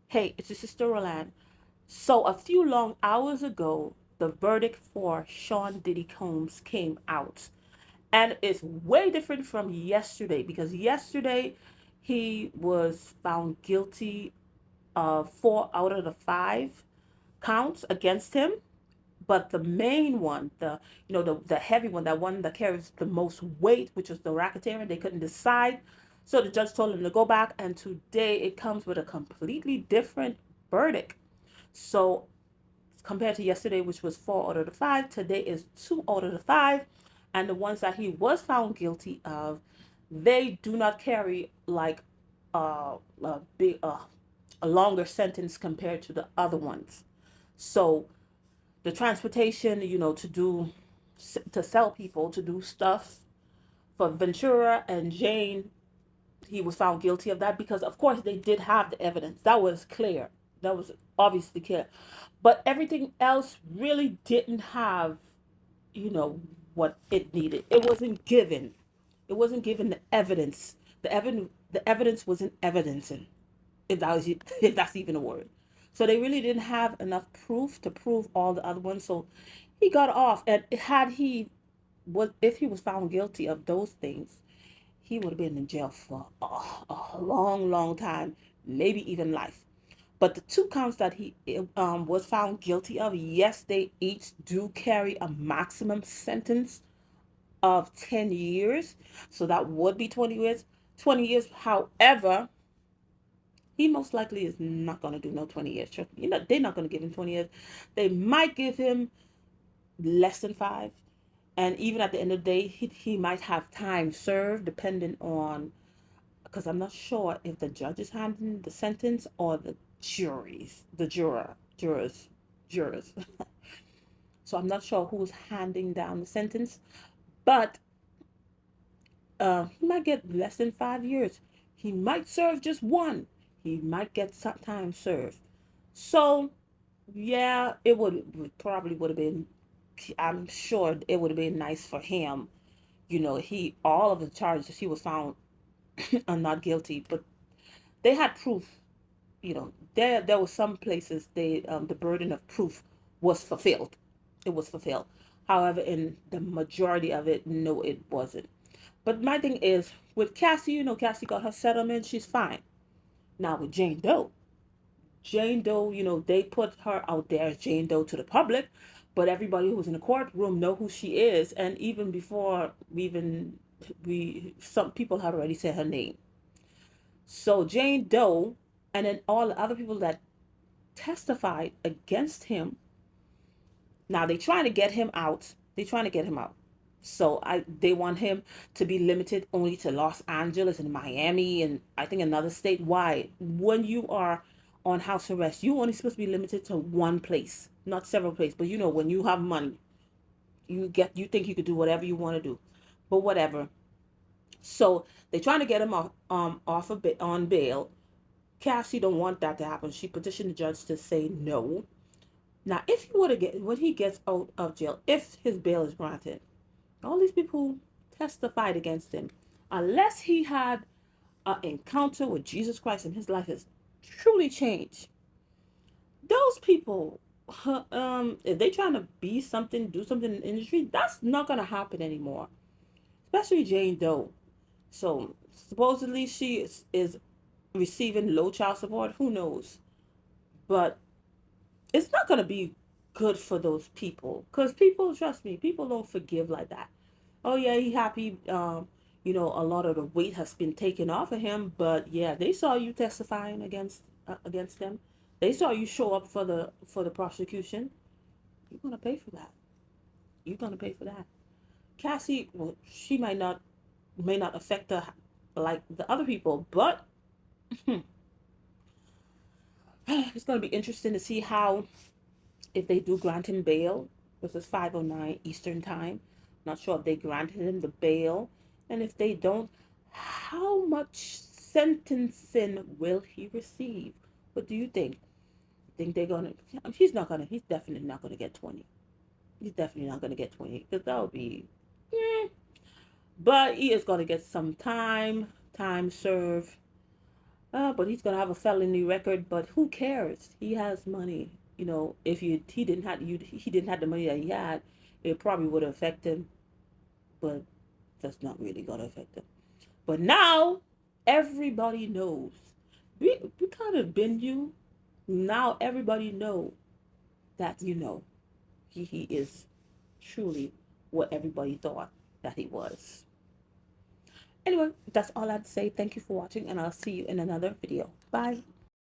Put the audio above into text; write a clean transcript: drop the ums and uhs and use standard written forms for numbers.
Hey, it's your sister Rolande. So, a few long hours ago, the verdict for Sean Diddy Combs came out. And it's way different from yesterday because yesterday he was found guilty of 4 out of the 5 counts against him. But the main one, the heavy one, that one that carries the most weight, which was the racketeering, they couldn't decide. So the judge told him to go back, and today it comes with a completely different verdict. So compared to yesterday, which was 4 out of the 5, today is 2 out of the 5, and the ones that he was found guilty of, they do not carry like a big a longer sentence compared to the other ones. So the transportation, to sell people to do stuff for Ventura and Jane, he was found guilty of that because, of course, they did have the evidence. That was clear. That was obviously clear. But everything else really didn't have, you know, what it needed. It wasn't given. It wasn't given the evidence. The evidence wasn't evidencing, if that was if that's even a word. So they really didn't have enough proof to prove all the other ones. So he got off. And had he was if he was found guilty of those things, he would have been in jail for a long, long time, maybe even life. But the 2 counts that he was found guilty of, yes, they each do carry a maximum sentence of 10 years. So that would be 20 years. 20 years. However, he most likely is not going to do no 20 years. They're not going to give him 20 years. They might give him less than 5. And even at the end of the day, he might have time served, depending on, because I'm not sure if the judge is handing the sentence or the jurors. So I'm not sure who's handing down the sentence, but he might get less than 5 years. He might serve just one. He might get some time served. So yeah, it probably would have been. I'm sure it would have been nice for him. He all of the charges he was found are not guilty, but they had proof. There were some places the burden of proof was fulfilled. It was fulfilled. However, in the majority of it, no, it wasn't. But my thing is with Cassie, Cassie got her settlement. She's fine. Now with Jane Doe, they put her out there as Jane Doe to the public, but everybody who's in the courtroom know who she is, and even before we some people had already said her name. So Jane Doe, and then all the other people that testified against him. Now they trying to get him out. They trying to get him out. So they want him to be limited only to Los Angeles and Miami and I think another state. Why? When you are on house arrest, you only supposed to be limited to one place, not several places. But when you have money, you think you could do whatever you want to do. But whatever. So they trying to get him off a bit on bail. Cassie don't want that to happen. She petitioned the judge to say no. Now, if he were to get when he gets out of jail, if his bail is granted, all these people testified against him, unless he had an encounter with Jesus Christ and his life has truly changed. Those people, if they trying to be something, do something in the industry, that's not gonna happen anymore. Especially Jane Doe. So supposedly she is receiving low child support. Who knows? But it's not going to be good for those people because people, trust me, people don't forgive like that. Oh yeah, he happy. A lot of the weight has been taken off of him, but yeah, they saw you testifying against them. They saw you show up for the prosecution. You're gonna pay for that. You're gonna pay for that. Cassie, well, she may not affect her like the other people, but it's gonna be interesting to see how, if they do grant him bail, this is 5:09 Eastern time. Not sure if they granted him the bail, and if they don't, how much sentencing will he receive? What do you think? Think they're gonna? He's not gonna. He's definitely not gonna get 20. He's definitely not gonna get 20 because that would be. Eh. But he is gonna get some time served. But he's gonna have a felony record. But who cares? He has money. You know, if he didn't have he didn't have the money that he had, it probably would affect him. But that's not really gonna affect him. But now everybody knows. We kind of been you. Now everybody know that he is truly what everybody thought that he was. Anyway, that's all I have to say. Thank you for watching, and I'll see you in another video. Bye.